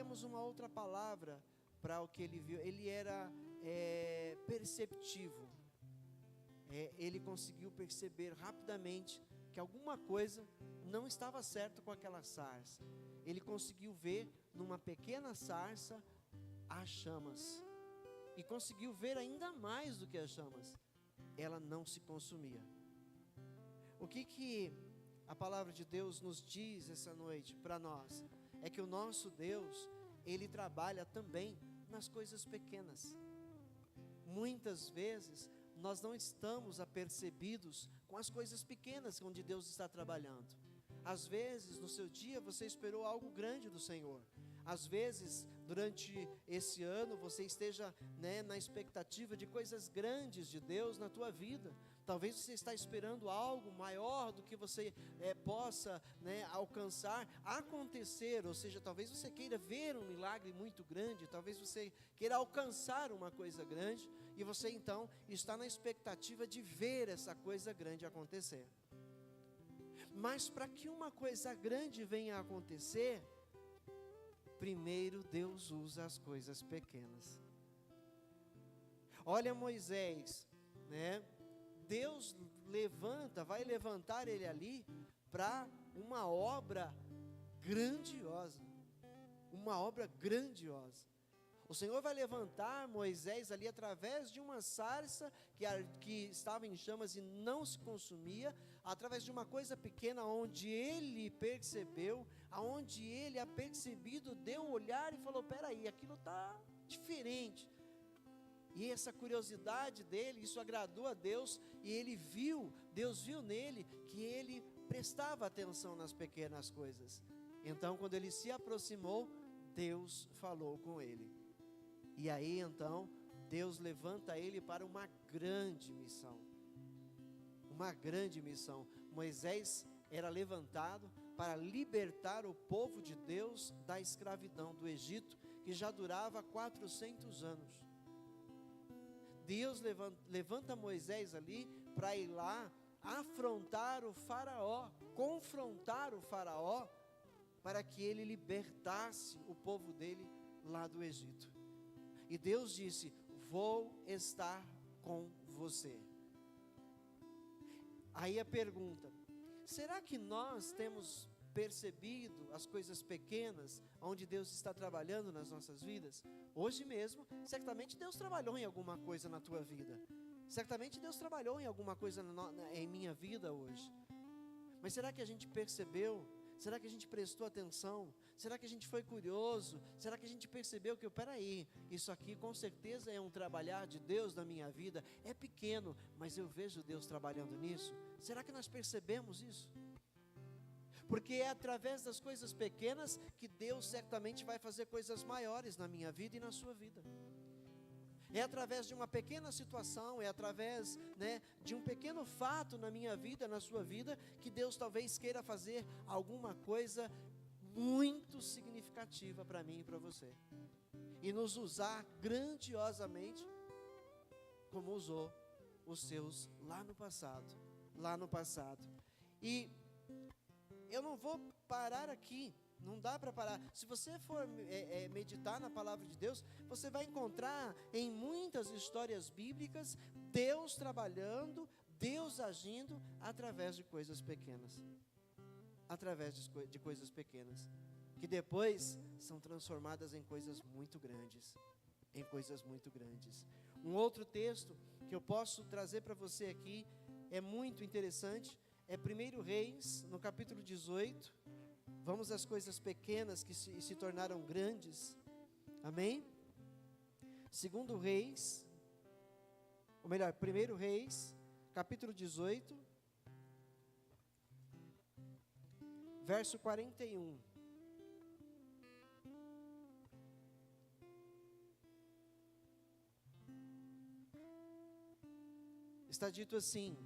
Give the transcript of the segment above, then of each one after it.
temos uma outra palavra para o que ele viu. Ele era perceptivo. Ele conseguiu perceber rapidamente que alguma coisa não estava certa com aquela sarça. Ele conseguiu ver numa pequena sarça as chamas. E conseguiu ver ainda mais do que as chamas. Ela não se consumia. O que a palavra de Deus nos diz essa noite para nós? É que o nosso Deus, Ele trabalha também nas coisas pequenas. Muitas vezes nós não estamos apercebidos com as coisas pequenas onde Deus está trabalhando. Às vezes no seu dia você esperou algo grande do Senhor. Às vezes durante esse ano você esteja na expectativa de coisas grandes de Deus na tua vida. Talvez você está esperando algo maior do que você possa alcançar, acontecer. Ou seja, talvez você queira ver um milagre muito grande, talvez você queira alcançar uma coisa grande, e você então está na expectativa de ver essa coisa grande acontecer. Mas para que uma coisa grande venha a acontecer, primeiro Deus usa as coisas pequenas. Olha Moisés, Deus vai levantar ele ali para uma obra grandiosa. Uma obra grandiosa. O Senhor vai levantar Moisés ali através de uma sarça que estava em chamas e não se consumia, através de uma coisa pequena onde ele percebeu, aonde ele, apercebido, deu um olhar e falou: peraí, aquilo está diferente. E essa curiosidade dele, isso agradou a Deus, e Deus viu nele que ele prestava atenção nas pequenas coisas. Então quando ele se aproximou, Deus falou com ele. E aí então, Deus levanta ele para uma grande missão. Uma grande missão. Moisés era levantado para libertar o povo de Deus da escravidão do Egito, que já durava 400 anos. Deus levanta Moisés ali para ir lá afrontar o faraó, confrontar o faraó, para que ele libertasse o povo dele lá do Egito. E Deus disse: vou estar com você. Aí a pergunta: será que nós temos percebido as coisas pequenas onde Deus está trabalhando nas nossas vidas? Hoje mesmo, certamente Deus trabalhou em alguma coisa na tua vida. Certamente Deus trabalhou em alguma coisa em minha vida hoje. Mas será que a gente percebeu? Será que a gente prestou atenção? Será que a gente foi curioso? Será que a gente percebeu que, peraí, isso aqui com certeza é um trabalhar de Deus na minha vida? É pequeno, mas eu vejo Deus trabalhando nisso. Será que nós percebemos isso? Porque é através das coisas pequenas que Deus certamente vai fazer coisas maiores na minha vida e na sua vida. É através de uma pequena situação, é através de um pequeno fato na minha vida, na sua vida, que Deus talvez queira fazer alguma coisa muito significativa para mim e para você. E nos usar grandiosamente, como usou os seus lá no passado. Lá no passado. E eu não vou parar aqui. Não dá para parar. Se você for meditar na palavra de Deus, você vai encontrar em muitas histórias bíblicas Deus trabalhando, Deus agindo através de coisas pequenas. Através de coisas pequenas, que depois são transformadas em coisas muito grandes. Em coisas muito grandes. Um outro texto que eu posso trazer para você aqui é muito interessante. É 1 Reis, no capítulo 18. Vamos às coisas pequenas que se tornaram grandes. Amém? 2 Reis, ou melhor, 1 Reis, capítulo 18, verso 41. Está dito assim: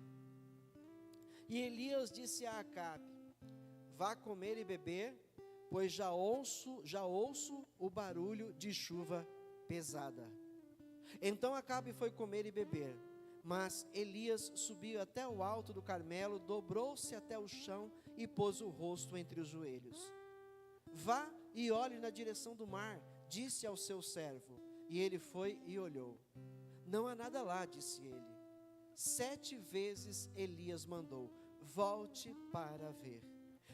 e Elias disse a Acabe: vá comer e beber, pois já ouço o barulho de chuva pesada. Então Acabe foi comer e beber, mas Elias subiu até o alto do Carmelo, dobrou-se até o chão e pôs o rosto entre os joelhos. Vá e olhe na direção do mar, disse ao seu servo. E ele foi e olhou. Não há nada lá, disse ele. 7 vezes Elias mandou: volte para ver.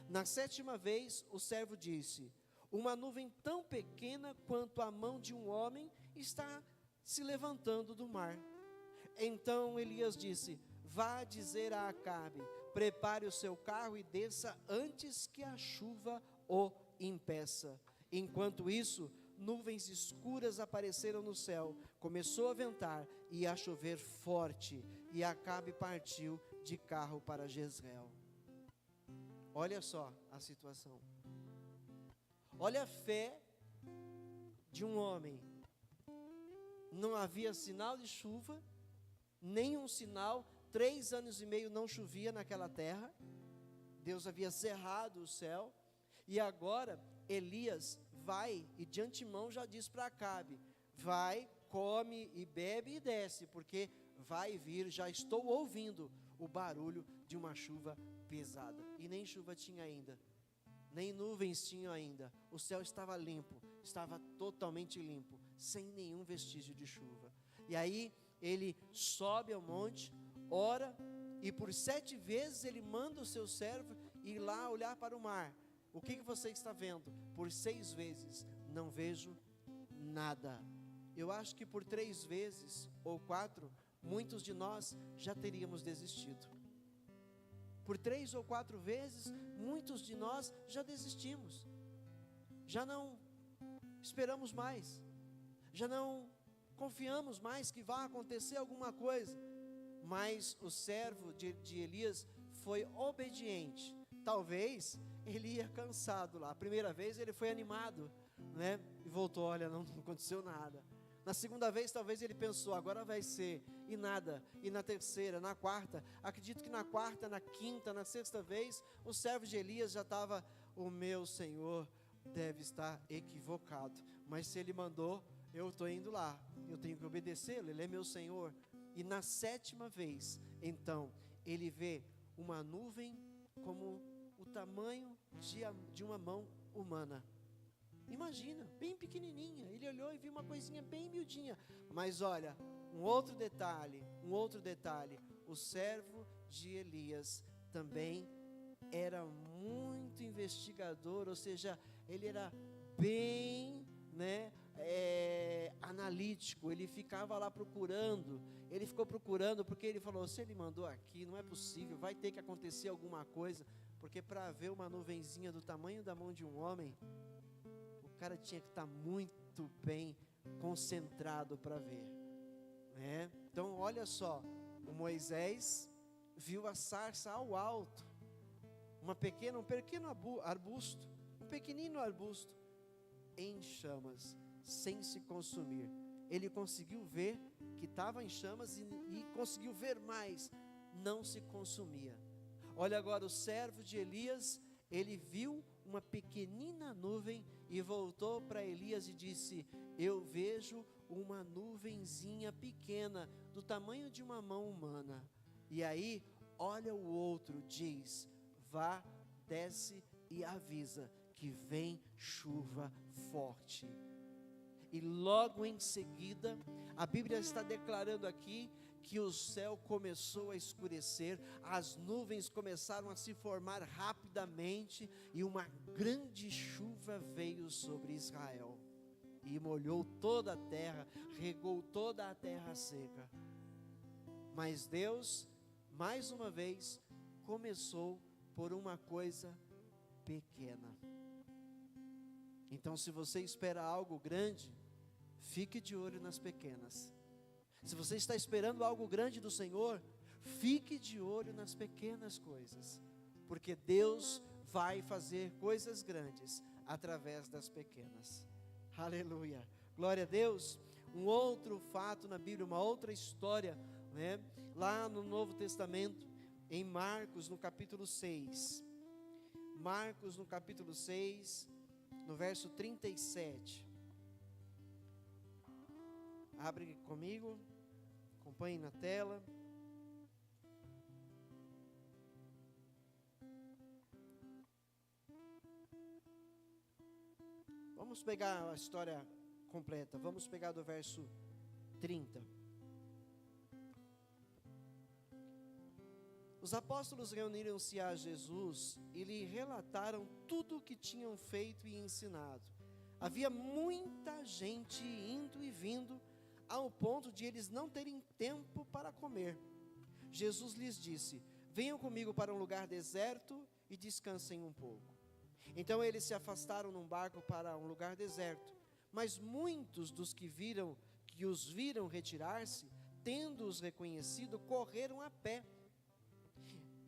Na 7ª vez, o servo disse: uma nuvem tão pequena quanto a mão de um homem está se levantando do mar. Então Elias disse: vá dizer a Acabe, prepare o seu carro e desça antes que a chuva o impeça. Enquanto isso, nuvens escuras apareceram no céu, começou a ventar e a chover forte, e Acabe partiu de carro para Jezreel. Olha só a situação. Olha a fé de um homem. Não havia sinal de chuva, nenhum sinal. 3 anos e meio não chovia naquela terra. Deus havia cerrado o céu. E agora Elias vai e de antemão já diz para Acabe: vai, come e bebe e desce, porque vai vir, já estou ouvindo o barulho de uma chuva pesada. E nem chuva tinha ainda, nem nuvens tinham ainda. O céu estava limpo, estava totalmente limpo, sem nenhum vestígio de chuva. E aí ele sobe ao monte, ora, e por 7 vezes ele manda o seu servo ir lá olhar para o mar. O que você está vendo? Por 6 vezes, não vejo nada. Eu acho que por 3 vezes ou 4, muitos de nós já teríamos desistido. Por 3 ou 4 vezes, muitos de nós já desistimos. Já não esperamos mais. Já não confiamos mais que vai acontecer alguma coisa. Mas o servo de Elias foi obediente. Talvez ele ia cansado lá. A primeira vez ele foi animado, né? E voltou: olha, não aconteceu nada. Na 2ª vez talvez ele pensou: agora vai ser. E nada. E na 3ª, na 4ª, acredito que na 4ª, na 5ª, na 6ª vez, o servo de Elias já estava: o meu Senhor deve estar equivocado. Mas se ele mandou, eu estou indo lá. Eu tenho que obedecê-lo, ele é meu Senhor. E na 7ª vez, então, ele vê uma nuvem como o tamanho de uma mão humana. Imagina, bem pequenininha. Ele olhou e viu uma coisinha bem miudinha. Mas olha, um outro detalhe. O servo de Elias também era muito investigador, ou seja, ele era bem, analítico. Ele ficava lá procurando. Ele ficou procurando porque ele falou: se ele mandou aqui, não é possível, vai ter que acontecer alguma coisa. Porque para ver uma nuvenzinha do tamanho da mão de um homem, o cara tinha que estar muito bem concentrado para ver, né? Então olha só, o Moisés viu a sarça ao alto, um pequeno arbusto, um pequenino arbusto em chamas, sem se consumir. Ele conseguiu ver que estava em chamas e conseguiu ver mais, não se consumia. Olha agora, o servo de Elias, ele viu uma pequenina nuvem e voltou para Elias e disse: eu vejo uma nuvenzinha pequena, do tamanho de uma mão humana. E aí, olha o outro, diz: vá, desce e avisa que vem chuva forte. E logo em seguida, a Bíblia está declarando aqui que o céu começou a escurecer, as nuvens começaram a se formar rapidamente, e uma grande chuva veio sobre Israel, e molhou toda a terra, regou toda a terra seca. Mas Deus, mais uma vez, começou por uma coisa pequena. Então, se você espera algo grande, fique de olho nas pequenas. Se você está esperando algo grande do Senhor, fique de olho nas pequenas coisas, porque Deus vai fazer coisas grandes através das pequenas. Aleluia, glória a Deus. Um outro fato na Bíblia, uma outra história, lá no Novo Testamento, em Marcos, no capítulo 6. Marcos, no capítulo 6, no verso 37. Abre comigo, acompanhe na tela. Vamos pegar a história completa. Vamos pegar do verso 30. Os apóstolos reuniram-se a Jesus e lhe relataram tudo o que tinham feito e ensinado. Havia muita gente indo e vindo, ao ponto de eles não terem tempo para comer. Jesus lhes disse: venham comigo para um lugar deserto e descansem um pouco. Então eles se afastaram num barco para um lugar deserto. Mas muitos dos que os viram retirar-se, tendo-os reconhecido, correram a pé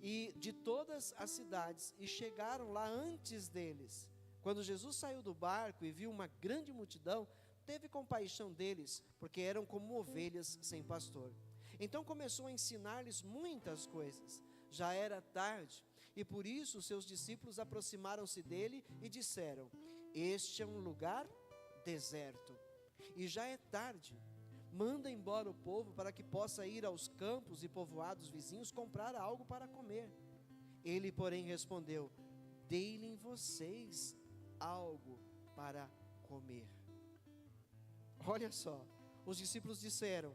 e de todas as cidades, e chegaram lá antes deles. Quando Jesus saiu do barco e viu uma grande multidão, teve compaixão deles, porque eram como ovelhas sem pastor. Então começou a ensinar-lhes muitas coisas. Já era tarde, e por isso seus discípulos aproximaram-se dele e disseram: este é um lugar deserto, e já é tarde. Manda embora o povo para que possa ir aos campos e povoados vizinhos comprar algo para comer. Ele, porém, respondeu: dei-lhe vocês algo para comer. Olha só, os discípulos disseram: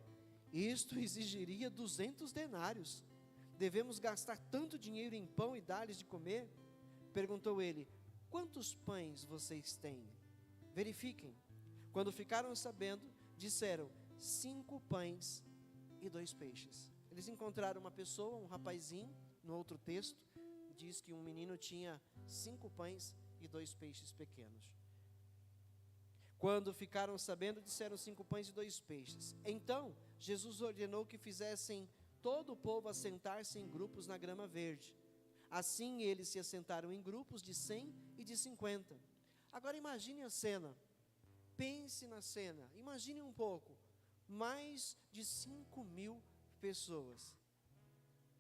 isto exigiria 200 denários. Devemos gastar tanto dinheiro em pão e dar-lhes de comer? Perguntou ele: quantos pães vocês têm? Verifiquem. Quando ficaram sabendo, disseram: 5 pães e 2 peixes. Eles encontraram uma pessoa, um rapazinho. No outro texto diz que um menino tinha 5 pães e 2 peixes pequenos. Quando ficaram sabendo, disseram: 5 pães e 2 peixes. Então Jesus ordenou que fizessem todo o povo assentar-se em grupos na grama verde. Assim eles se assentaram em grupos de 100 e de 50. Agora imagine a cena. Pense na cena. Imagine um pouco. Mais de 5.000 pessoas.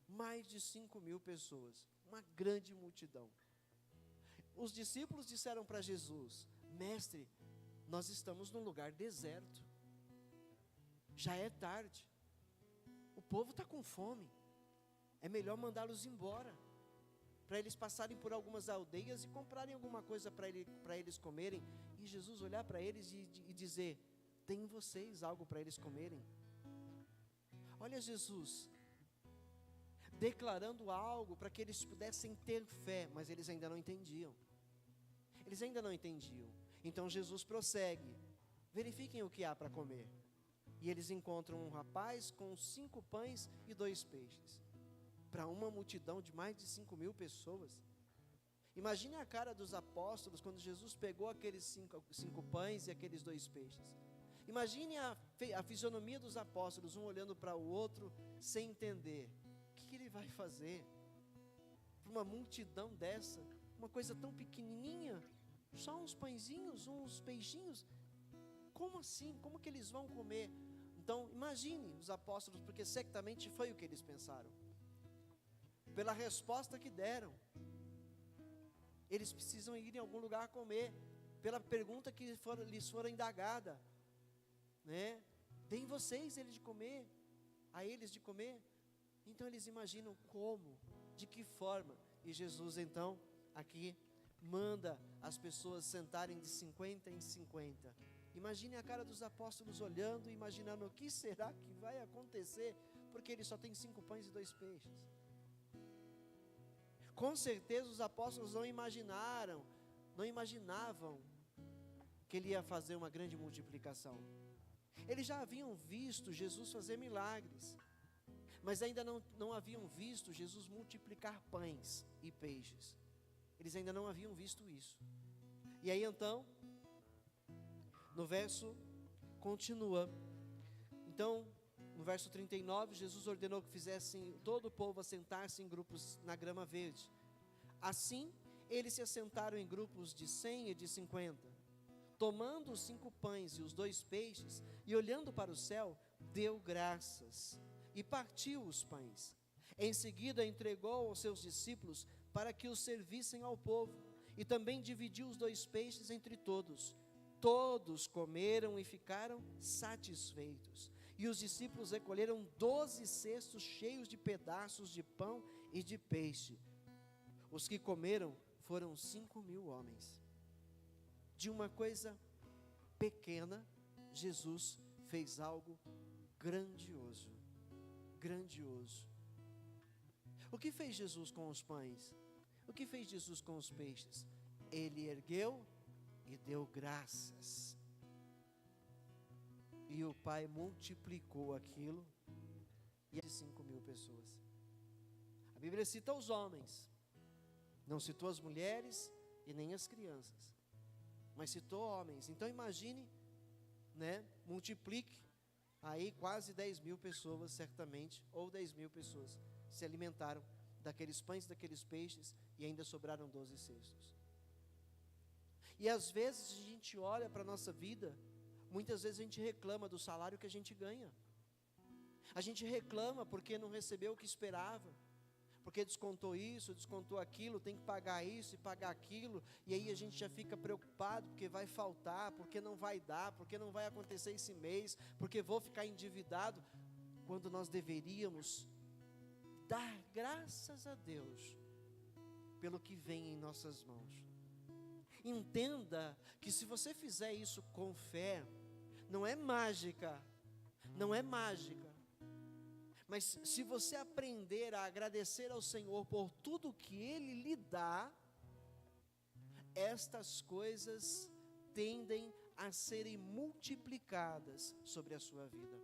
Mais de 5.000 pessoas. Uma grande multidão. Os discípulos disseram para Jesus: mestre, nós estamos num lugar deserto. Já é tarde. O povo está com fome. É melhor mandá-los embora, para eles passarem por algumas aldeias e comprarem alguma coisa para eles comerem. E Jesus olhar para eles e dizer: tem vocês algo para eles comerem? Olha Jesus declarando algo para que eles pudessem ter fé, mas eles ainda não entendiam. Eles ainda não entendiam. Então Jesus prossegue: verifiquem o que há para comer. E eles encontram um rapaz com 5 pães e 2 peixes, para uma multidão de mais de 5.000 pessoas. Imagine a cara dos apóstolos quando Jesus pegou aqueles 5 pães e aqueles 2 peixes. Imagine a fisionomia dos apóstolos, um olhando para o outro sem entender. O que ele vai fazer para uma multidão dessa? Uma coisa tão pequenininha, só uns pãezinhos, uns peixinhos. Como assim? Como que eles vão comer? Então imagine os apóstolos, porque certamente foi o que eles pensaram. Pela resposta que deram, eles precisam ir em algum lugar comer. Pela pergunta que lhes fora indagada, né? Deem vocês a eles de comer. Então eles imaginam como, de que forma. E Jesus então aqui manda as pessoas sentarem de 50 em 50. Imagine a cara dos apóstolos olhando, imaginando o que será que vai acontecer, porque ele só tem 5 pães e 2 peixes. Com certeza os apóstolos não imaginavam que ele ia fazer uma grande multiplicação. Eles já haviam visto Jesus fazer milagres, mas ainda não haviam visto Jesus multiplicar pães e peixes. Eles ainda não haviam visto isso. E aí então, no verso continua. Então, no verso 39, Jesus ordenou que fizessem todo o povo assentar-se em grupos na grama verde. Assim, eles se assentaram em grupos de 100 e de 50. Tomando os 5 pães e os 2 peixes, e olhando para o céu, deu graças, e partiu os pães. Em seguida, entregou aos seus discípulos para que os servissem ao povo, e também dividiu os 2 peixes entre todos. Todos comeram e ficaram satisfeitos. E os discípulos recolheram 12 cestos cheios de pedaços de pão e de peixe. Os que comeram foram 5.000 homens. de uma coisa pequena, Jesus fez algo grandioso. Grandioso. O que fez Jesus com os pães? O que fez Jesus com os peixes? Ele ergueu e deu graças. E o Pai multiplicou aquilo, e 5.000 pessoas. A Bíblia cita os homens, não citou as mulheres e nem as crianças, mas citou homens. Então imagine, né, multiplique, aí quase 10.000 pessoas certamente, ou 10.000 pessoas se alimentaram daqueles pães, daqueles peixes, e ainda sobraram 12 cestos. E às vezes a gente olha para a nossa vida, muitas vezes a gente reclama do salário que a gente ganha, a gente reclama porque não recebeu o que esperava, porque descontou isso, descontou aquilo, tem que pagar isso e pagar aquilo, e aí a gente já fica preocupado, porque vai faltar, porque não vai dar, porque não vai acontecer esse mês, porque vou ficar endividado, quando nós deveríamos dar graças a Deus, pelo que vem em nossas mãos. Entenda que se você fizer isso com fé, não é mágica, não é mágica, mas se você aprender a agradecer ao Senhor por tudo que Ele lhe dá, estas coisas tendem a serem multiplicadas sobre a sua vida.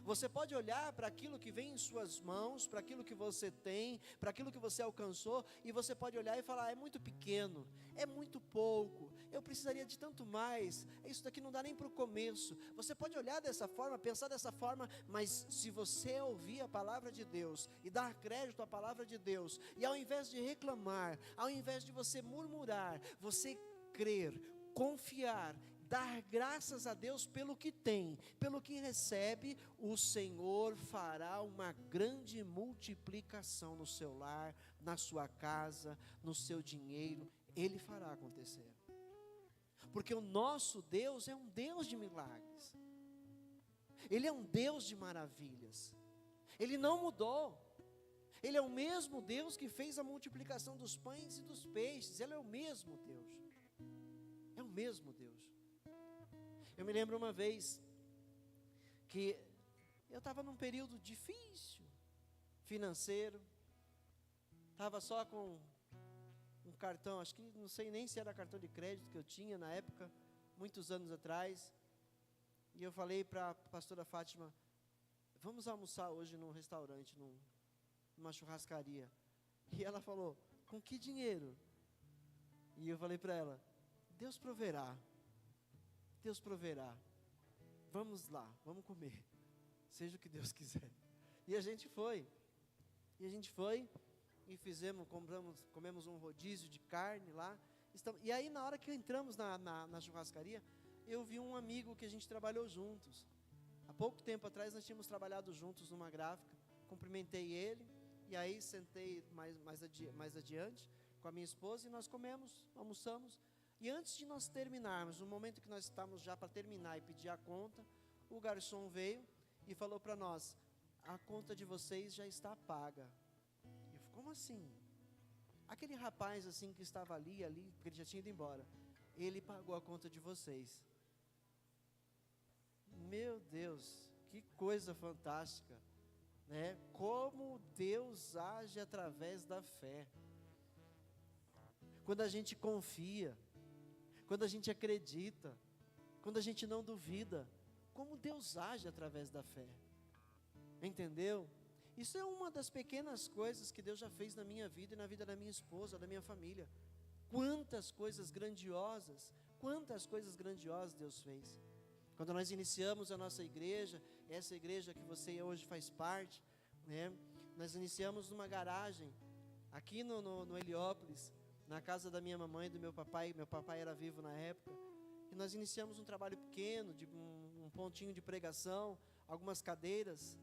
Você pode olhar para aquilo que vem em suas mãos, para aquilo que você tem, para aquilo que você alcançou, e você pode olhar e falar, é muito pequeno, é muito pouco, eu precisaria de tanto mais, isso daqui não dá nem para o começo. Você pode olhar dessa forma, pensar dessa forma, mas se você ouvir a palavra de Deus, e dar crédito à palavra de Deus, e ao invés de reclamar, ao invés de você murmurar, você crer, confiar, dar graças a Deus pelo que tem, pelo que recebe, o Senhor fará uma grande multiplicação no seu lar, na sua casa, no seu dinheiro, Ele fará acontecer. Porque o nosso Deus é um Deus de milagres, Ele é um Deus de maravilhas, Ele não mudou, Ele é o mesmo Deus que fez a multiplicação dos pães e dos peixes, Ele é o mesmo Deus, é o mesmo Deus. Eu me lembro uma vez que eu estava num período difícil, financeiro, estava só com um cartão, acho que não sei nem se era cartão de crédito que eu tinha na época, muitos anos atrás, e eu falei para a pastora Fátima, vamos almoçar hoje num restaurante, numa churrascaria, e ela falou, com que dinheiro? E eu falei para ela, Deus proverá, Deus proverá, vamos lá, vamos comer, seja o que Deus quiser. E a gente foi, e comemos um rodízio de carne lá, e aí na hora que entramos na churrascaria, eu vi um amigo que a gente trabalhou juntos, há pouco tempo atrás nós tínhamos trabalhado juntos numa gráfica, cumprimentei ele, e aí sentei mais adiante com a minha esposa, e nós almoçamos, e antes de nós terminarmos, no momento que nós estávamos já para terminar e pedir a conta, o garçom veio e falou para nós, a conta de vocês já está paga. E eu, como assim? Aquele rapaz assim que estava ali, porque ele já tinha ido embora, ele pagou a conta de vocês. Meu Deus, que coisa fantástica, né? Como Deus age através da fé. Quando a gente confia, quando a gente acredita, quando a gente não duvida, como Deus age através da fé, entendeu? Isso é uma das pequenas coisas que Deus já fez na minha vida e na vida da minha esposa, da minha família. Quantas coisas grandiosas Deus fez. Quando nós iniciamos a nossa igreja, essa igreja que você hoje faz parte, né? Nós iniciamos numa garagem, aqui no Heliópolis, na casa da minha mamãe e do meu papai era vivo na época, e nós iniciamos um trabalho pequeno, de um pontinho de pregação, algumas cadeiras,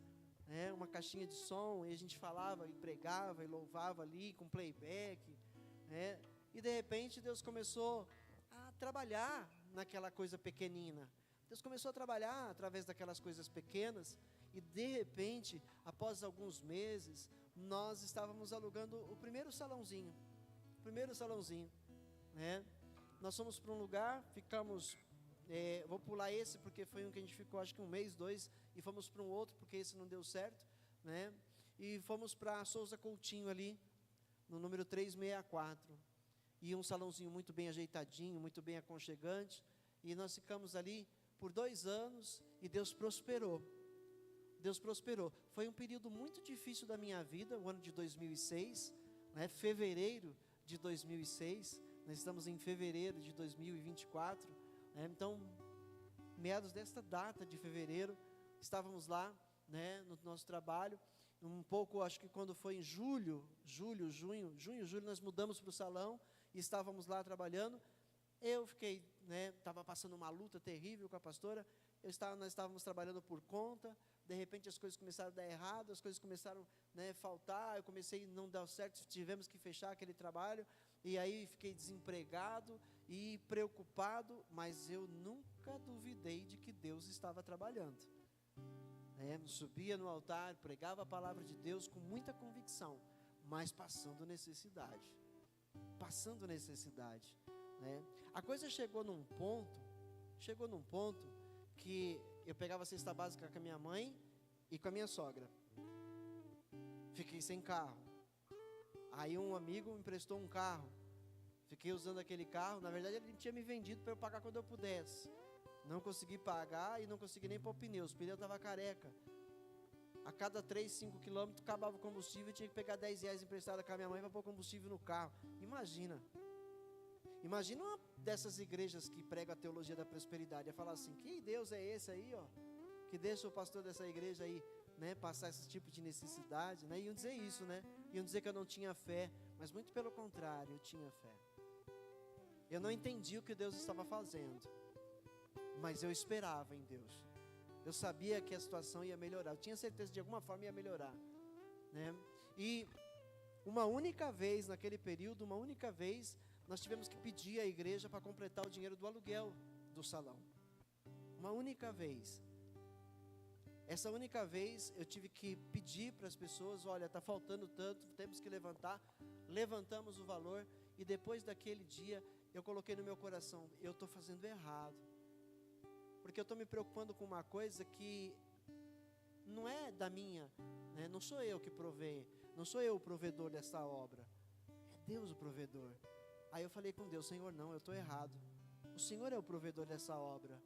né, uma caixinha de som, e a gente falava e pregava e louvava ali com playback, né, e de repente Deus começou a trabalhar naquela coisa pequenina, Deus começou a trabalhar através daquelas coisas pequenas, e de repente, após alguns meses, nós estávamos alugando o primeiro salãozinho, né? nós fomos para um lugar, ficamos, vou pular esse porque foi um que a gente ficou acho que um mês, 2, e fomos para um outro porque esse não deu certo, né? E fomos para Souza Coutinho ali, no número 364, e um salãozinho muito bem ajeitadinho, muito bem aconchegante, e nós ficamos ali por 2 anos, e Deus prosperou. Deus prosperou. Foi um período muito difícil da minha vida, o ano de 2006, né, fevereiro de 2006, nós estamos em fevereiro de 2024, né, então, meados desta data de fevereiro, estávamos lá, né, no nosso trabalho, um pouco, acho que quando foi em junho, nós mudamos para o salão, e estávamos lá trabalhando, eu fiquei, né, estava passando uma luta terrível com a pastora, nós estávamos trabalhando por conta, de repente as coisas começaram a dar errado, as coisas começaram, né, a faltar, eu comecei a não dar certo, tivemos que fechar aquele trabalho, e aí fiquei desempregado e preocupado, mas eu nunca duvidei de que Deus estava trabalhando, né? Subia no altar, pregava a palavra de Deus com muita convicção, mas passando necessidade, né? A coisa chegou num ponto que eu pegava a cesta básica com a minha mãe e com a minha sogra, fiquei sem carro, aí um amigo me emprestou um carro, fiquei usando aquele carro, na verdade ele tinha me vendido para eu pagar quando eu pudesse, não consegui pagar e não consegui nem pôr pneu, os pneus estavam careca, a cada 3, 5 quilômetros acabava o combustível, eu tinha que pegar R$10 emprestado com a minha mãe para pôr combustível no carro. Imagina uma dessas igrejas que pregam a teologia da prosperidade, ia falar assim, que Deus é esse aí, ó, que deixa o pastor dessa igreja aí, né, passar esse tipo de necessidade, né, iam dizer isso, né, iam dizer que eu não tinha fé, mas muito pelo contrário, eu tinha fé, eu não entendi o que Deus estava fazendo, mas eu esperava em Deus, eu sabia que a situação ia melhorar, eu tinha certeza que de alguma forma ia melhorar, né, e uma única vez naquele período, nós tivemos que pedir à igreja para completar o dinheiro do aluguel do salão, uma única vez, essa única vez eu tive que pedir para as pessoas, olha, está faltando tanto, temos que levantar, levantamos o valor, e depois daquele dia, eu coloquei no meu coração, eu estou fazendo errado, porque eu estou me preocupando com uma coisa que não é da minha, né, não sou eu que provei, não sou eu o provedor dessa obra, é Deus o provedor. Aí eu falei com Deus, Senhor, não, eu estou errado, o Senhor é o provedor dessa obra,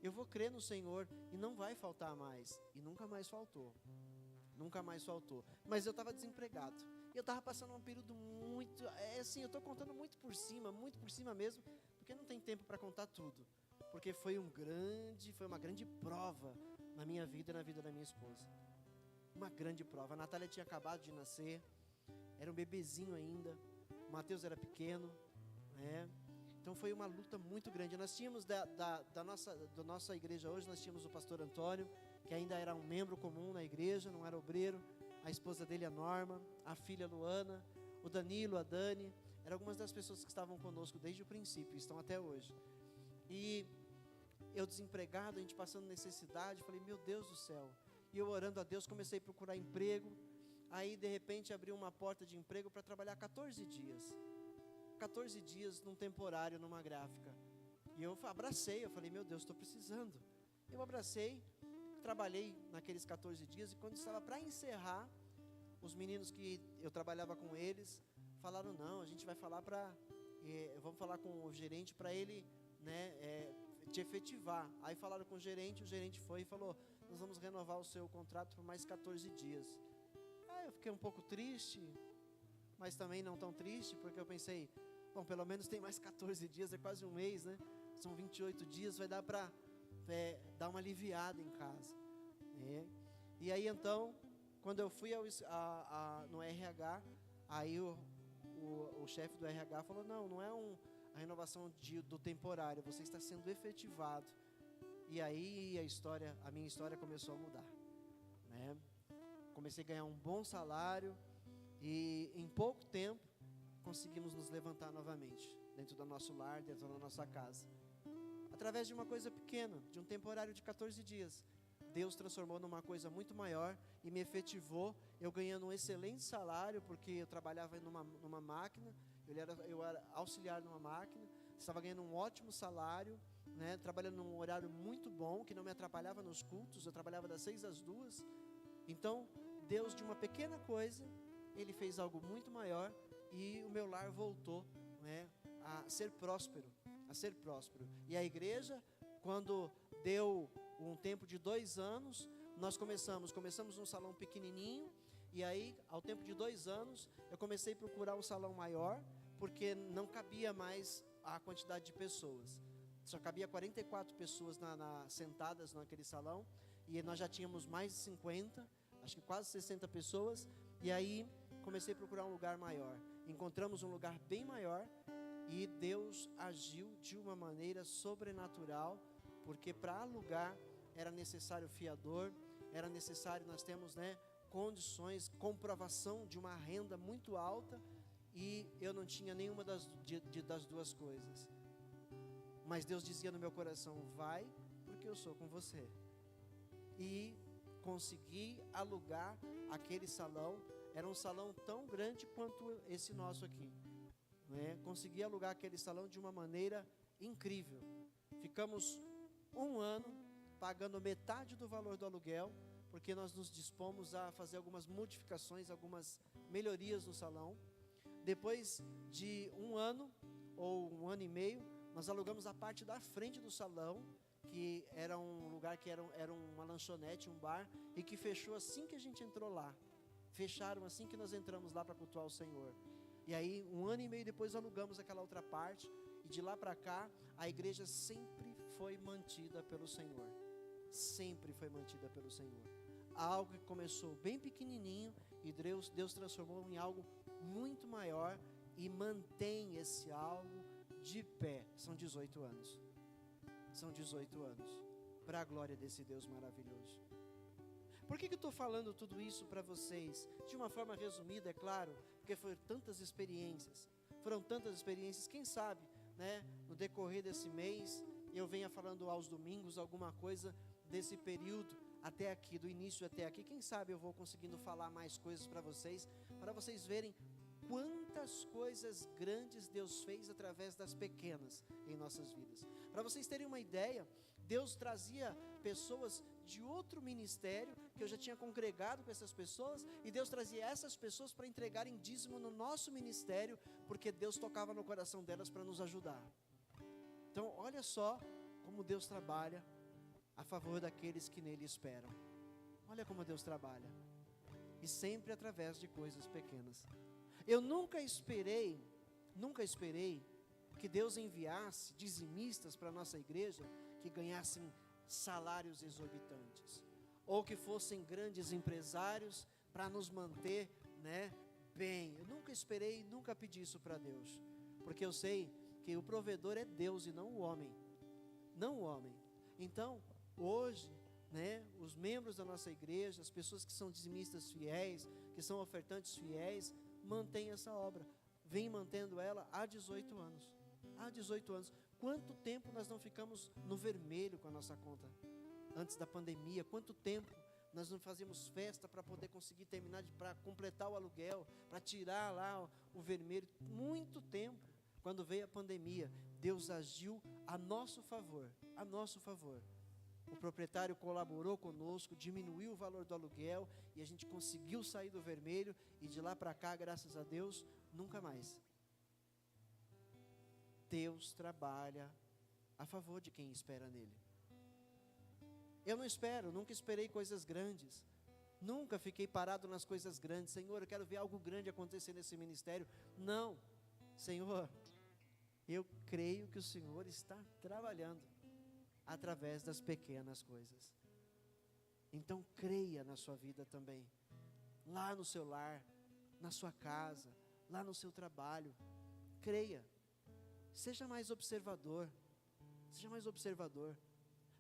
eu vou crer no Senhor e não vai faltar mais, e nunca mais faltou, mas eu estava desempregado, eu estava passando um período muito, assim, eu estou contando muito por cima mesmo, porque não tem tempo para contar tudo, porque foi uma grande prova na minha vida e na vida da minha esposa, uma grande prova. A Natália tinha acabado de nascer, era um bebezinho ainda, o Mateus era pequeno, né? Então foi uma luta muito grande. Nós tínhamos da nossa igreja hoje, nós tínhamos o pastor Antônio, que ainda era um membro comum na igreja, não era obreiro, a esposa dele, a Norma, a filha Luana, o Danilo, a Dani, eram algumas das pessoas que estavam conosco desde o princípio, estão até hoje. E eu desempregado, a gente passando necessidade, falei, meu Deus do céu, e eu orando a Deus, comecei a procurar emprego, aí de repente abriu uma porta de emprego para trabalhar 14 dias num temporário, numa gráfica, e eu abracei, eu falei, meu Deus, estou precisando, eu abracei, trabalhei naqueles 14 dias, e quando estava para encerrar, os meninos que eu trabalhava com eles, falaram, não, a gente vai falar vamos falar com o gerente para ele, né, te efetivar. Aí falaram com o gerente foi e falou, nós vamos renovar o seu contrato por mais 14 dias. Aí eu fiquei um pouco triste, mas também não tão triste, porque eu pensei, bom, pelo menos tem mais 14 dias, é quase um mês, né? São 28 dias, vai dar para dar uma aliviada em casa, né? E aí então, quando eu fui no RH, aí o chefe do RH falou, não é a renovação do temporário, você está sendo efetivado. E aí a minha história começou a mudar, né? Comecei a ganhar um bom salário, e em pouco tempo conseguimos nos levantar novamente, dentro do nosso lar, dentro da nossa casa, através de uma coisa pequena, de um temporário de 14 dias, Deus transformou numa coisa muito maior, e me efetivou, eu ganhando um excelente salário, porque eu trabalhava numa máquina, eu era auxiliar numa máquina, estava ganhando um ótimo salário, né, trabalhando num horário muito bom, que não me atrapalhava nos cultos, eu trabalhava das 6 às 2. Então, Deus, de uma pequena coisa, Ele fez algo muito maior, e o meu lar voltou, né, a ser próspero, E a igreja, quando deu um tempo de 2 anos, nós começamos um salão pequenininho, e aí, ao tempo de 2 anos, eu comecei a procurar um salão maior, porque não cabia mais a quantidade de pessoas. Só cabia 44 pessoas sentadas naquele salão, e nós já tínhamos mais de 50, acho que quase 60 pessoas, e aí comecei a procurar um lugar maior. Encontramos um lugar bem maior, e Deus agiu de uma maneira sobrenatural, porque para alugar era necessário fiador, era necessário, nós temos, né, condições, comprovação de uma renda muito alta, e eu não tinha nenhuma das duas coisas. Mas Deus dizia no meu coração: vai, porque eu sou com você. E consegui alugar aquele salão. Era um salão tão grande quanto esse nosso aqui, né? Consegui alugar aquele salão de uma maneira incrível. Ficamos 1 ano pagando metade do valor do aluguel, porque nós nos dispomos a fazer algumas modificações, algumas melhorias no salão. Depois de 1 ano ou 1 ano e meio, nós alugamos a parte da frente do salão, que era um lugar que era uma lanchonete, um bar, e que fechou assim que a gente entrou lá. Fecharam assim que nós entramos lá para cultuar o Senhor. E aí, 1 ano e meio depois, alugamos aquela outra parte, e de lá para cá, a igreja sempre foi mantida pelo Senhor. Sempre foi mantida pelo Senhor. Algo que começou bem pequenininho, e Deus transformou em algo muito maior, e mantém esse algo de pé. São 18 anos. São 18 anos, para a glória desse Deus maravilhoso. Por que eu estou falando tudo isso para vocês? De uma forma resumida, é claro, porque foram tantas experiências. Quem sabe, né, no decorrer desse mês, eu venha falando aos domingos alguma coisa desse período até aqui, do início até aqui. Quem sabe eu vou conseguindo falar mais coisas para vocês verem quantas coisas grandes Deus fez através das pequenas em nossas vidas. Para vocês terem uma ideia, Deus trazia pessoas de outro ministério, que eu já tinha congregado com essas pessoas, e Deus trazia essas pessoas para entregarem dízimo no nosso ministério, porque Deus tocava no coração delas para nos ajudar. Então, olha só como Deus trabalha a favor daqueles que nele esperam. Olha como Deus trabalha, e sempre através de coisas pequenas. Eu nunca esperei que Deus enviasse dizimistas para a nossa igreja que ganhassem salários exorbitantes, ou que fossem grandes empresários para nos manter, né, bem. Eu nunca esperei, nunca pedi isso para Deus, porque eu sei que o provedor é Deus e não o homem. Então, hoje, né, os membros da nossa igreja, as pessoas que são dizimistas fiéis, que são ofertantes fiéis, mantém essa obra, vem mantendo ela há 18 anos. Quanto tempo nós não ficamos no vermelho com a nossa conta? Antes da pandemia, quanto tempo nós não fazíamos festa para poder conseguir terminar, para completar o aluguel, para tirar lá o vermelho? Muito tempo. Quando veio a pandemia, Deus agiu a nosso favor. O proprietário colaborou conosco, diminuiu o valor do aluguel, e a gente conseguiu sair do vermelho, e de lá para cá, graças a Deus, nunca mais. Deus trabalha a favor de quem espera nele. Eu nunca esperei coisas grandes, nunca fiquei parado nas coisas grandes. Senhor, eu quero ver algo grande acontecer nesse ministério. Não, Senhor, eu creio que o Senhor está trabalhando através das pequenas coisas. Então creia na sua vida também, lá no seu lar, na sua casa, lá no seu trabalho. Creia, seja mais observador.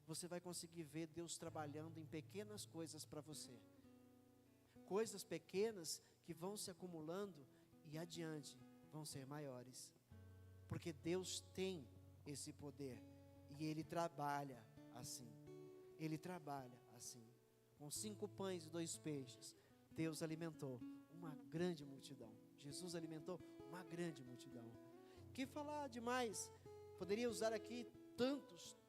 Você vai conseguir ver Deus trabalhando em pequenas coisas para você, coisas pequenas que vão se acumulando e adiante vão ser maiores, porque Deus tem esse poder. E Ele trabalha assim. Com 5 pães e 2 peixes, Deus alimentou uma grande multidão. Jesus alimentou uma grande multidão. Que falar demais? Poderia usar aqui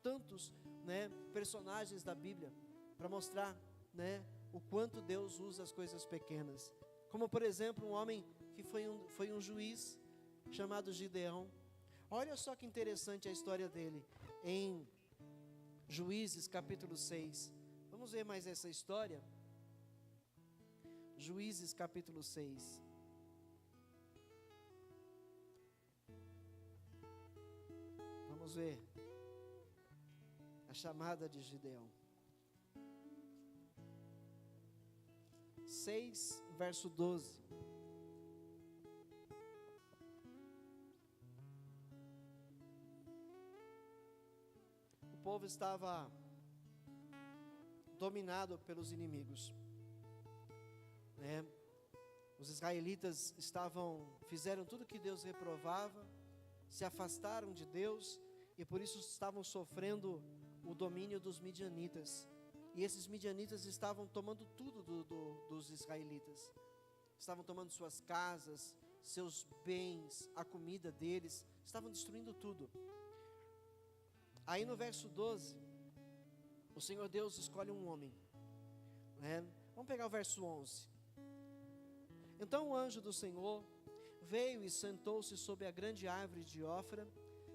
tantos, né, personagens da Bíblia para mostrar, né, o quanto Deus usa as coisas pequenas. Como, por exemplo, um homem que foi um juiz chamado Gideão. Olha só que interessante a história dele em Juízes capítulo 6. Vamos ver mais essa história. Juízes capítulo 6. Vamos ver a chamada de Gideão. 6, verso 12. O povo estava dominado pelos inimigos, né? Os israelitas fizeram tudo que Deus reprovava, se afastaram de Deus e por isso estavam sofrendo o domínio dos midianitas. E esses midianitas estavam tomando tudo dos israelitas. Estavam tomando suas casas, seus bens, a comida deles, estavam destruindo tudo. Aí no verso 12, o Senhor Deus escolhe um homem, né? Vamos pegar o verso 11. Então o anjo do Senhor veio e sentou-se sob a grande árvore de Ofra,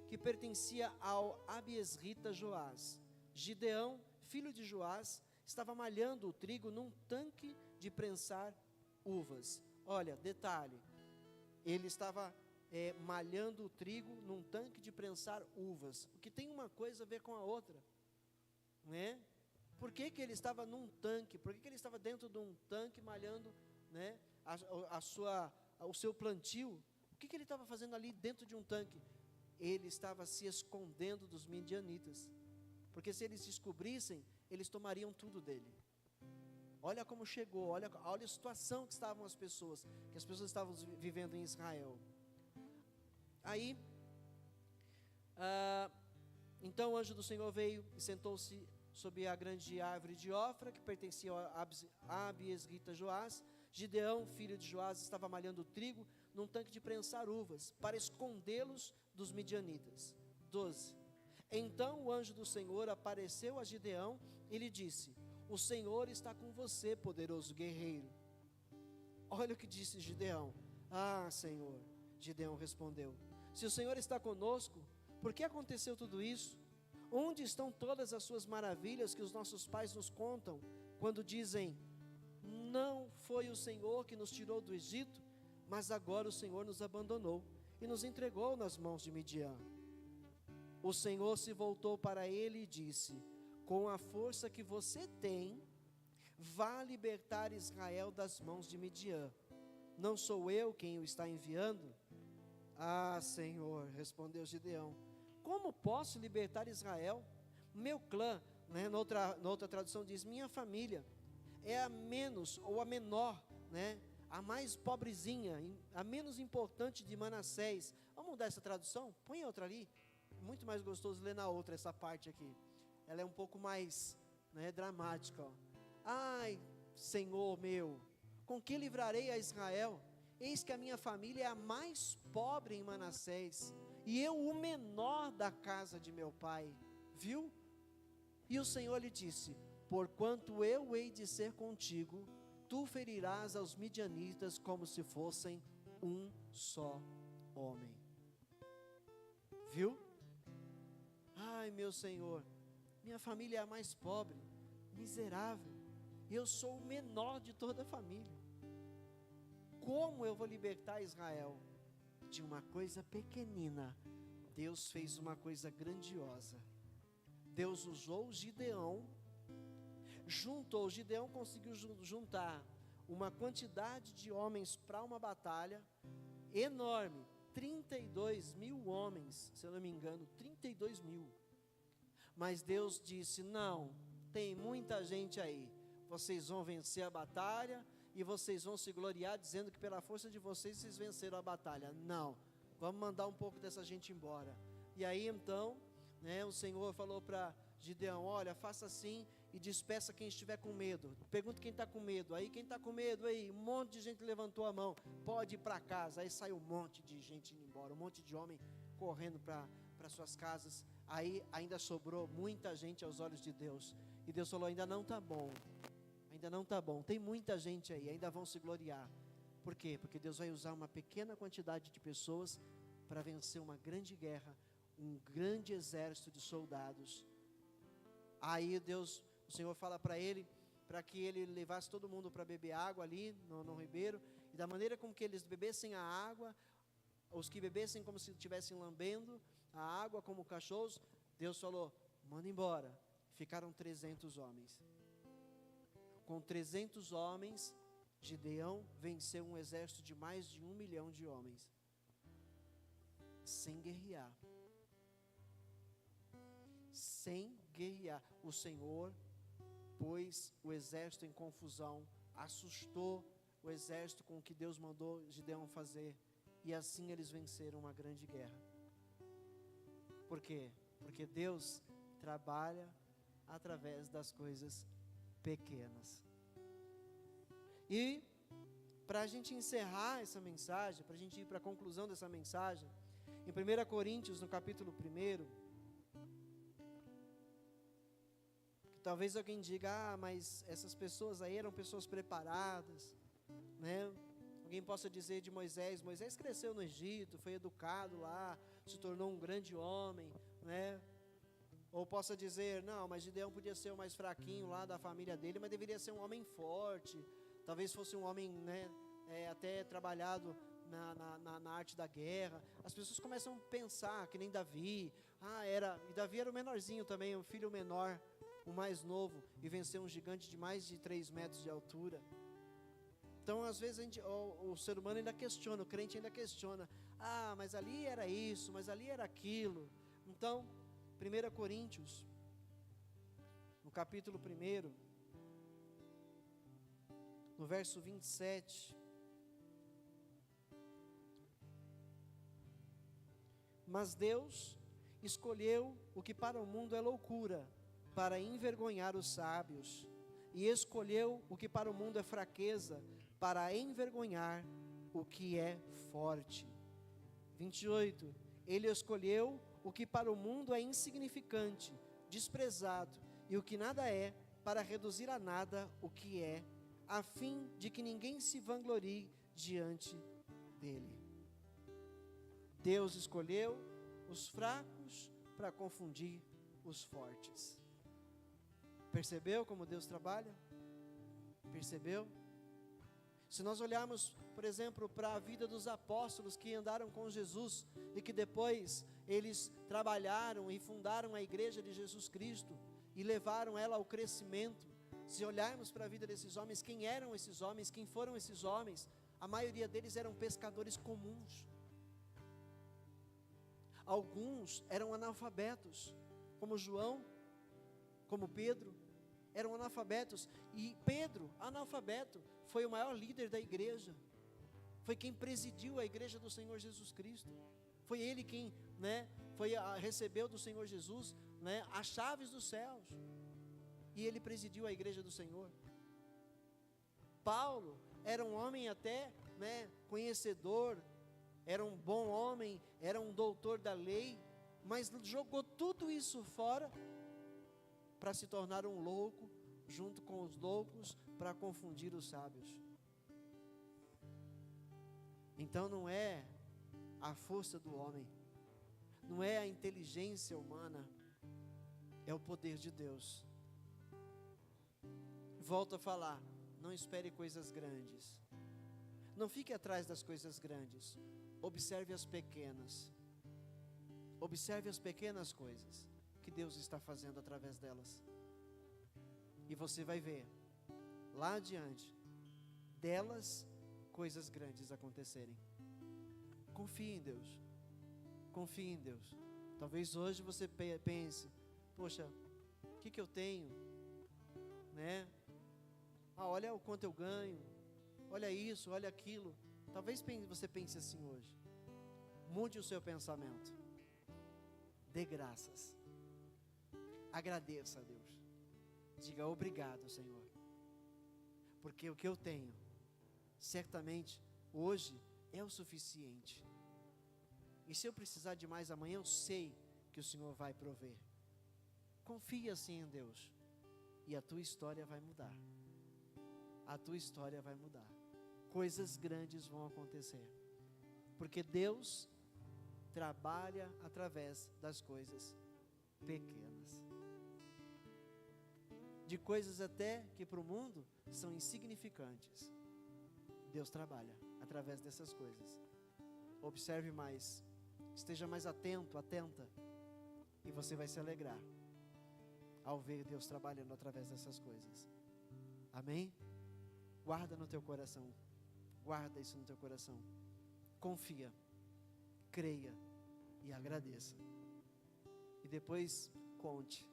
que pertencia ao abiesrita Joás. Gideão, filho de Joás, estava malhando o trigo num tanque de prensar uvas. Olha, detalhe, ele estava malhando o trigo num tanque de prensar uvas, o que tem uma coisa a ver com a outra, né? Por que ele estava num tanque? Por que ele estava dentro de um tanque malhando, né, o seu plantio? O que ele estava fazendo ali dentro de um tanque? Ele estava se escondendo dos midianitas, porque se eles descobrissem, eles tomariam tudo dele. Olha como chegou, olha a situação que estavam as pessoas, que as pessoas estavam vivendo em Israel. Aí, então o anjo do Senhor veio e sentou-se sob a grande árvore de Ofra, que pertencia a abiesrita Joás. Gideão, filho de Joás, estava malhando trigo num tanque de prensar uvas, para escondê-los dos midianitas. 12. Então o anjo do Senhor apareceu a Gideão e lhe disse: o Senhor está com você, poderoso guerreiro. Olha o que disse Gideão. Ah, Senhor, Gideão respondeu, se o Senhor está conosco, por que aconteceu tudo isso? Onde estão todas as suas maravilhas que os nossos pais nos contam, quando dizem, não foi o Senhor que nos tirou do Egito, mas agora o Senhor nos abandonou e nos entregou nas mãos de Midian. O Senhor se voltou para ele e disse, com a força que você tem, vá libertar Israel das mãos de Midian. Não sou eu quem o está enviando? Ah, Senhor, respondeu Gideão, como posso libertar Israel? Meu clã, né, na outra tradução diz, minha família, é a menos ou a menor, né, a mais pobrezinha, a menos importante de Manassés. Vamos mudar essa tradução? Põe outra ali, muito mais gostoso ler na outra essa parte aqui. Ela é um pouco mais, né, dramática. Ó. Ai, Senhor meu, com que livrarei a Israel? Eis que a minha família é a mais pobre em Manassés, e eu o menor da casa de meu pai. Viu? E o Senhor lhe disse, porquanto eu hei de ser contigo, tu ferirás aos midianitas como se fossem um só homem. Viu? Ai, meu Senhor, minha família é a mais pobre, miserável, e eu sou o menor de toda a família. Como eu vou libertar Israel? De uma coisa pequenina, Deus fez uma coisa grandiosa. Deus usou Gideão, Gideão conseguiu juntar uma quantidade de homens para uma batalha enorme, 32 mil homens, se eu não me engano, 32 mil. Mas Deus disse, não, tem muita gente aí, vocês vão vencer a batalha, e vocês vão se gloriar dizendo que pela força de vocês venceram a batalha. Não, vamos mandar um pouco dessa gente embora. E aí então, né, o Senhor falou para Gideão, olha, faça assim e despeça quem estiver com medo. Pergunta quem está com medo. Aí quem está com medo, aí, um monte de gente levantou a mão, pode ir para casa. Aí saiu um monte de gente indo embora, um monte de homem correndo para para suas casas. Aí ainda sobrou muita gente aos olhos de Deus. E Deus falou: ainda não está bom. Ainda não está bom. Tem muita gente aí, ainda vão se gloriar. Por quê? Porque Deus vai usar uma pequena quantidade de pessoas para vencer uma grande guerra, um grande exército de soldados. Aí o Senhor fala para ele, para que ele levasse todo mundo para beber água ali no ribeiro, e da maneira como que eles bebessem a água, os que bebessem como se estivessem lambendo a água como cachorros, Deus falou: manda embora. Ficaram 300 homens. Com 300 homens, Gideão venceu um exército de mais de 1 milhão de homens, sem guerrear. Sem guerrear. O Senhor pôs o exército em confusão, assustou o exército com o que Deus mandou Gideão fazer, e assim eles venceram uma grande guerra. Por quê? Porque Deus trabalha através das coisas pequenas. E para a gente encerrar essa mensagem, para a gente ir para a conclusão dessa mensagem, em 1 Coríntios, no capítulo 1, talvez alguém diga: mas essas pessoas aí eram pessoas preparadas, né? Alguém possa dizer de Moisés: Moisés cresceu no Egito, foi educado lá, se tornou um grande homem, né? Ou possa dizer: não, mas Gideão podia ser o mais fraquinho lá da família dele, mas deveria ser um homem forte, talvez fosse um homem, né, até trabalhado na arte da guerra. As pessoas começam a pensar que nem Davi, e Davi era o menorzinho também, o filho menor, o mais novo, e venceu um gigante de mais de 3 metros de altura. Então às vezes o ser humano ainda questiona, o crente ainda questiona: mas ali era isso, mas ali era aquilo. Então 1 Coríntios, no capítulo 1, no verso 27, mas Deus escolheu o que para o mundo é loucura, para envergonhar os sábios, e escolheu o que para o mundo é fraqueza, para envergonhar o que é forte. 28, Ele escolheu o que para o mundo é insignificante, desprezado, e o que nada é, para reduzir a nada o que é, a fim de que ninguém se vanglorie diante dele. Deus escolheu os fracos para confundir os fortes. Percebeu como Deus trabalha? Percebeu? Se nós olharmos, por exemplo, para a vida dos apóstolos que andaram com Jesus e que depois eles trabalharam e fundaram a igreja de Jesus Cristo e levaram ela ao crescimento. Se olharmos para a vida desses homens, quem eram esses homens, quem foram esses homens? A maioria deles eram pescadores comuns. Alguns eram analfabetos, como João, como Pedro, eram analfabetos. E Pedro, analfabeto, foi o maior líder da igreja, foi quem presidiu a igreja do Senhor Jesus Cristo, foi ele quem, recebeu do Senhor Jesus, as chaves dos céus, e ele presidiu a igreja do Senhor. Paulo era um homem até, conhecedor, era um bom homem, era um doutor da lei, mas jogou tudo isso fora para se tornar um louco, junto com os loucos, para confundir os sábios. Então não é a força do homem, não é a inteligência humana, é o poder de Deus. Volto a falar: não espere coisas grandes, não fique atrás das coisas grandes, observe as pequenas, observe as pequenas coisas que Deus está fazendo através delas, e você vai ver lá adiante delas coisas grandes acontecerem. Confie em Deus, confie em Deus. Talvez hoje você pense: poxa, o que eu tenho, olha o quanto eu ganho, olha isso, olha aquilo. Talvez você pense assim hoje. Mude o seu pensamento, dê graças, agradeça a Deus, diga obrigado, Senhor, porque o que eu tenho, certamente, hoje é o suficiente, e se eu precisar de mais amanhã, eu sei que o Senhor vai prover. Confia assim em Deus, e a tua história vai mudar. A tua história vai mudar. Coisas grandes vão acontecer, porque Deus trabalha através das coisas pequenas, de coisas até que para o mundo são insignificantes. Deus trabalha através dessas coisas. Observe mais, esteja mais atento, atenta, e você vai se alegrar ao ver Deus trabalhando através dessas coisas. Amém? Guarda no teu coração, guarda isso no teu coração. Confia, creia e agradeça. E depois conte.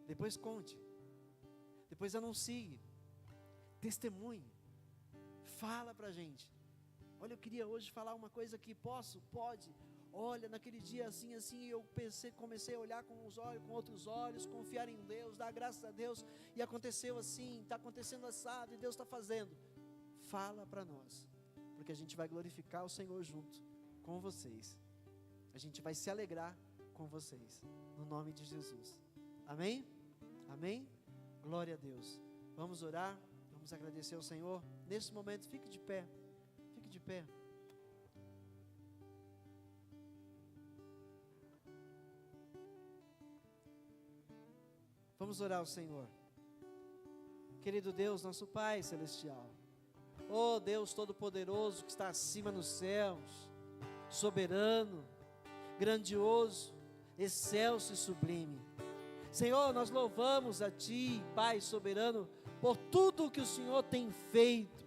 Depois conte. Depois anuncie. Testemunhe. Fala pra gente. Olha, eu queria hoje falar uma coisa aqui. Posso? Pode. Olha, naquele dia assim, eu comecei a olhar com outros olhos, confiar em Deus, dar graças a Deus, e aconteceu assim, está acontecendo assado, e Deus está fazendo. Fala para nós, porque a gente vai glorificar o Senhor junto com vocês. A gente vai se alegrar com vocês, no nome de Jesus. Amém? Amém? Glória a Deus. Vamos orar, vamos agradecer ao Senhor. Nesse momento, fique de pé. Fique de pé. Vamos orar ao Senhor. Querido Deus, nosso Pai Celestial, oh Deus Todo-Poderoso que está acima nos céus, soberano, grandioso, excelso e sublime. Senhor, nós louvamos a Ti, Pai soberano, por tudo que o Senhor tem feito,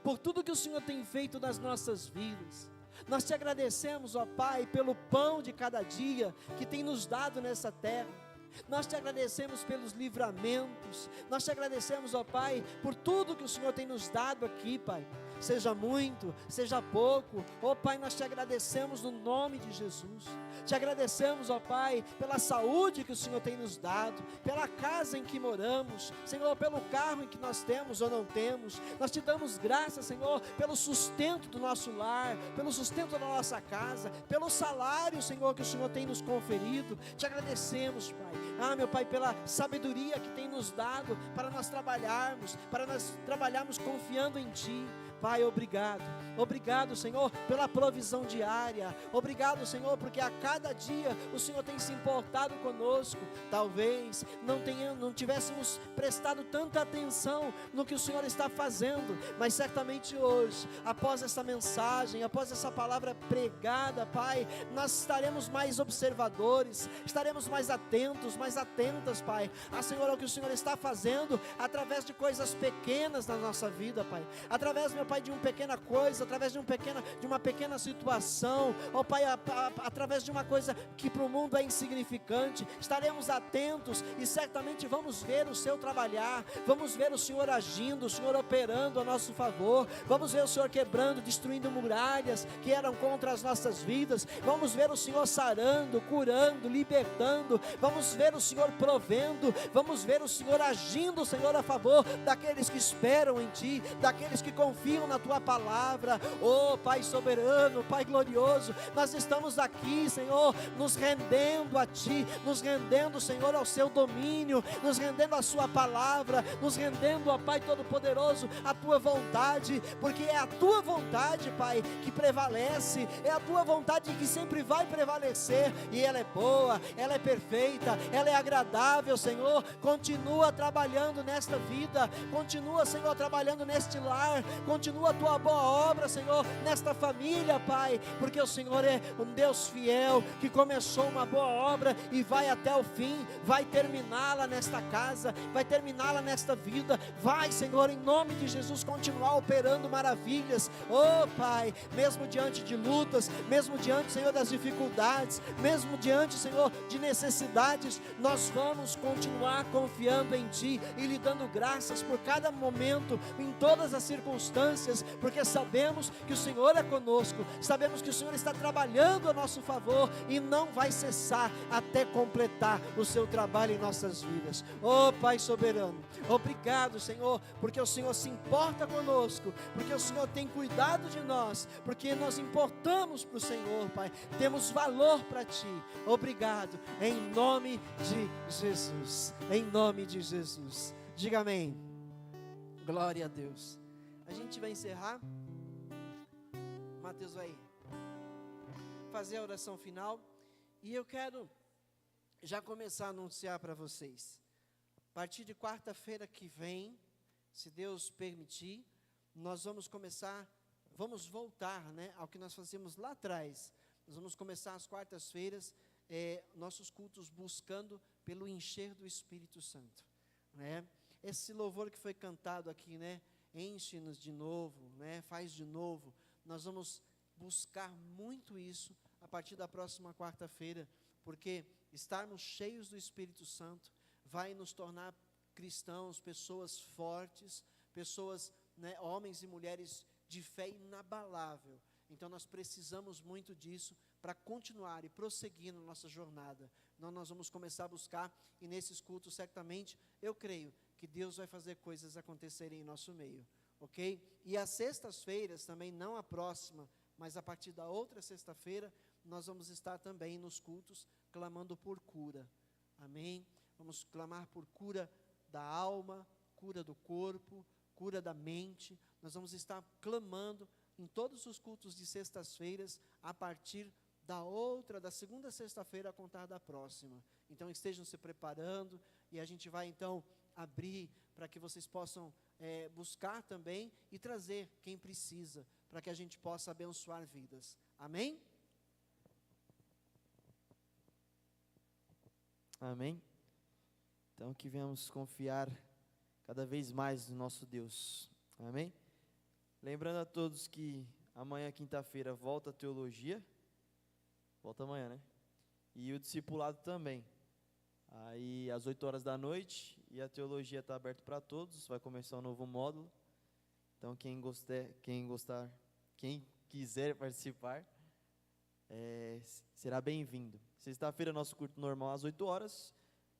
por tudo que o Senhor tem feito nas nossas vidas. Nós Te agradecemos, ó Pai, pelo pão de cada dia que tem nos dado nessa terra. Nós Te agradecemos pelos livramentos, nós Te agradecemos, ó Pai, por tudo que o Senhor tem nos dado aqui, Pai, seja muito, seja pouco, ó Pai, nós Te agradecemos no nome de Jesus. Te agradecemos, ó Pai, pela saúde que o Senhor tem nos dado, pela casa em que moramos, Senhor, pelo carro em que nós temos ou não temos. Nós Te damos graças, Senhor, pelo sustento do nosso lar, pelo sustento da nossa casa, pelo salário, Senhor, que o Senhor tem nos conferido. Te agradecemos, Pai. Meu Pai, pela sabedoria que tem nos dado para nós trabalharmos confiando em Ti. Pai, obrigado, obrigado, Senhor, pela provisão diária, obrigado, Senhor, porque a cada dia o Senhor tem se importado conosco. Talvez não tivéssemos prestado tanta atenção no que o Senhor está fazendo, mas certamente hoje, após essa mensagem, após essa palavra pregada, Pai, nós estaremos mais observadores, estaremos mais atentos, mais atentas, Pai, Senhor, ao que o Senhor está fazendo, através de coisas pequenas na nossa vida, Pai, através, meu Pai, de uma pequena coisa, através de uma pequena situação, ó Pai, através de uma coisa que para o mundo é insignificante. Estaremos atentos e certamente vamos ver o Seu trabalhar, vamos ver o Senhor agindo, o Senhor operando a nosso favor, vamos ver o Senhor quebrando, destruindo muralhas que eram contra as nossas vidas, vamos ver o Senhor sarando, curando, libertando, vamos ver o Senhor provendo, vamos ver o Senhor agindo, Senhor, a favor daqueles que esperam em Ti, daqueles que confiam na Tua palavra. Oh Pai soberano, Pai glorioso, nós estamos aqui, Senhor, nos rendendo a Ti, nos rendendo, Senhor, ao Seu domínio, nos rendendo à Sua palavra, nos rendendo, ó Pai Todo-Poderoso, à Tua vontade, porque é a Tua vontade, Pai, que prevalece, é a Tua vontade que sempre vai prevalecer, e ela é boa, ela é perfeita, ela é agradável. Senhor, continua trabalhando nesta vida, continua, Senhor, trabalhando neste lar, continua a Tua boa obra, Senhor, nesta família, Pai, porque o Senhor é um Deus fiel, que começou uma boa obra e vai até o fim, vai terminá-la nesta casa, vai terminá-la nesta vida, vai, Senhor, em nome de Jesus, continuar operando maravilhas. Oh Pai, mesmo diante de lutas, mesmo diante, Senhor, das dificuldades, mesmo diante, Senhor, de necessidades, nós vamos continuar confiando em Ti e lhe dando graças por cada momento, em todas as circunstâncias, circunstâncias, porque sabemos que o Senhor é conosco, sabemos que o Senhor está trabalhando a nosso favor e não vai cessar até completar o seu trabalho em nossas vidas. Oh Pai soberano, obrigado, Senhor, porque o Senhor se importa conosco, porque o Senhor tem cuidado de nós, porque nós importamos para o Senhor, Pai, temos valor para Ti. Obrigado, em nome de Jesus, em nome de Jesus. Diga amém. Glória a Deus. A gente vai encerrar. Mateus vai fazer a oração final e eu quero já começar a anunciar para vocês. A partir de quarta-feira que vem, se Deus permitir, nós vamos voltar, né, ao que nós fazíamos lá atrás. Nós vamos começar às quartas-feiras, nossos cultos buscando pelo encher do Espírito Santo, né? Esse louvor que foi cantado aqui, né, enche-nos de novo, né, faz de novo. Nós vamos buscar muito isso a partir da próxima quarta-feira, porque estarmos cheios do Espírito Santo vai nos tornar cristãos, pessoas fortes, pessoas, né, homens e mulheres de fé inabalável. Então nós precisamos muito disso para continuar e prosseguir na nossa jornada. Então nós vamos começar a buscar, e nesses cultos certamente, eu creio que Deus vai fazer coisas acontecerem em nosso meio, ok? E às sextas-feiras, também não a próxima, mas a partir da outra sexta-feira, nós vamos estar também nos cultos, clamando por cura, amém? Vamos clamar por cura da alma, cura do corpo, cura da mente. Nós vamos estar clamando em todos os cultos de sextas-feiras, a partir da segunda sexta-feira a contar da próxima. Então estejam se preparando, e a gente vai então abrir para que vocês possam buscar também e trazer quem precisa, para que a gente possa abençoar vidas, amém? Amém? Então que venhamos confiar cada vez mais no nosso Deus, amém? Lembrando a todos que amanhã, quinta-feira, volta a teologia, volta amanhã, né? E o discipulado também, aí às 8 horas da noite, e a teologia está aberta para todos, vai começar um novo módulo, então quem quiser participar, será bem-vindo. Sexta-feira, nosso culto normal às 8 horas,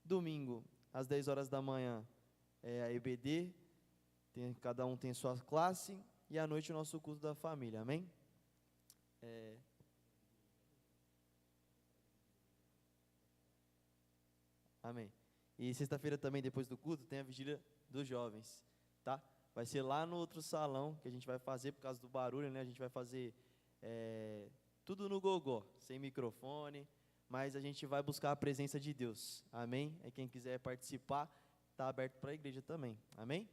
domingo, às 10 horas da manhã, a EBD, cada um tem sua classe, e à noite o nosso culto da família, amém? Amém. E sexta-feira também, depois do culto, tem a vigília dos jovens, tá? Vai ser lá no outro salão que a gente vai fazer, por causa do barulho, né? A gente vai fazer tudo no gogó, sem microfone, mas a gente vai buscar a presença de Deus, amém? Quem quiser participar, está aberto para a igreja também, amém?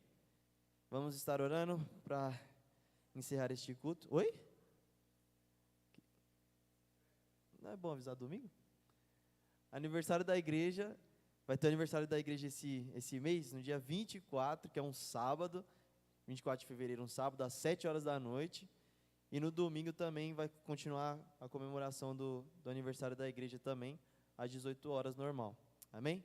Vamos estar orando para encerrar este culto. Oi? Não é bom avisar domingo? Aniversário da igreja, vai ter aniversário da igreja esse mês, no dia 24, que é um sábado, 24 de fevereiro, um sábado, às 7 horas da noite, e no domingo também vai continuar a comemoração do aniversário da igreja também, às 18 horas, normal, amém?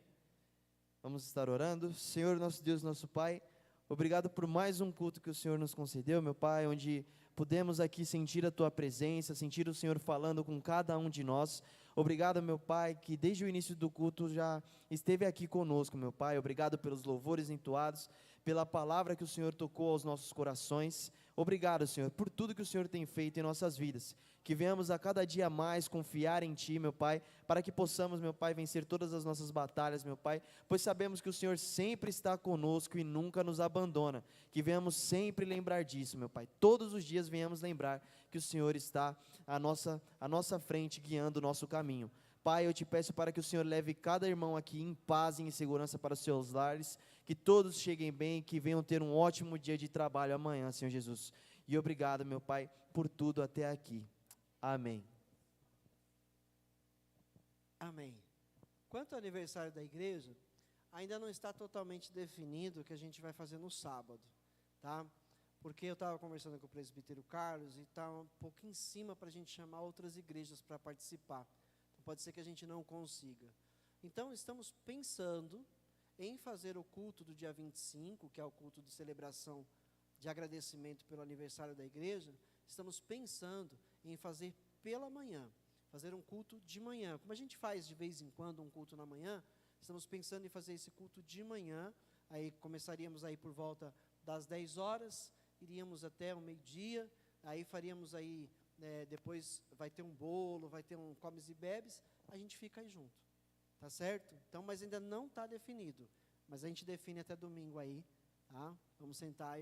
Vamos estar orando. Senhor, nosso Deus, nosso Pai, obrigado por mais um culto que o Senhor nos concedeu, meu Pai, onde pudemos aqui sentir a Tua presença, sentir o Senhor falando com cada um de nós. Obrigado, meu Pai, que desde o início do culto já esteve aqui conosco, meu Pai. Obrigado pelos louvores entoados, pela palavra que o Senhor tocou aos nossos corações. Obrigado, Senhor, por tudo que o Senhor tem feito em nossas vidas. Que venhamos a cada dia mais confiar em Ti, meu Pai, para que possamos, meu Pai, vencer todas as nossas batalhas, meu Pai, pois sabemos que o Senhor sempre está conosco e nunca nos abandona. Que venhamos sempre lembrar disso, meu Pai. Todos os dias venhamos lembrar que o Senhor está à nossa frente, guiando o nosso caminho. Pai, eu te peço para que o Senhor leve cada irmão aqui em paz e em segurança para os seus lares, que todos cheguem bem, que venham ter um ótimo dia de trabalho amanhã, Senhor Jesus. E obrigado, meu Pai, por tudo até aqui. Amém. Amém. Quanto ao aniversário da igreja, ainda não está totalmente definido o que a gente vai fazer no sábado, tá? Porque eu estava conversando com o presbítero Carlos e está um pouco em cima para a gente chamar outras igrejas para participar. Então pode ser que a gente não consiga. Então estamos pensando em fazer o culto do dia 25, que é o culto de celebração de agradecimento pelo aniversário da igreja, estamos pensando em fazer pela manhã, fazer um culto de manhã. Como a gente faz de vez em quando um culto na manhã, estamos pensando em fazer esse culto de manhã. Aí começaríamos aí por volta das 10 horas, iríamos até o meio-dia, aí faríamos aí, depois vai ter um bolo, vai ter um comes e bebes, a gente fica aí junto, tá certo? Então, mas ainda não está definido, mas a gente define até domingo aí, tá? Vamos sentar,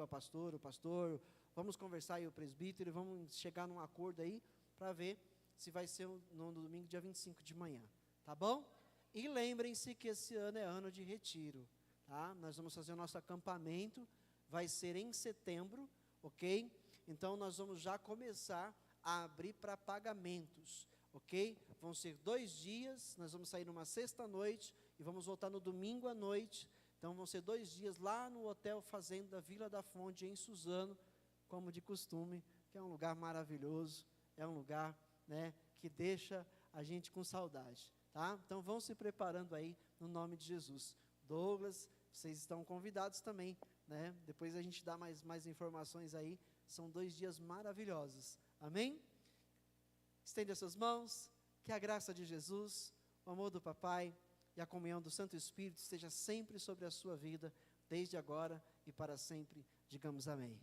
a pastora, o pastor, vamos conversar aí o presbítero, vamos chegar num acordo aí, para ver se vai ser no domingo, dia 25 de manhã, tá bom? E lembrem-se que esse ano é ano de retiro, tá? Nós vamos fazer o nosso acampamento, vai ser em setembro, ok? Então, nós vamos já começar a abrir para pagamentos, ok? Vão ser 2 dias, nós vamos sair numa sexta-noite e vamos voltar no domingo à noite. Então, vão ser 2 dias lá no Hotel Fazenda Vila da Fonte, em Suzano, como de costume, que é um lugar maravilhoso, é um lugar, né, que deixa a gente com saudade, tá? Então, vão se preparando aí, no nome de Jesus. Douglas, vocês estão convidados também, né? Depois a gente dá mais informações aí. São 2 dias maravilhosos, amém? Estende as suas mãos, que a graça de Jesus, o amor do Papai e a comunhão do Santo Espírito esteja sempre sobre a sua vida, desde agora e para sempre. Digamos amém.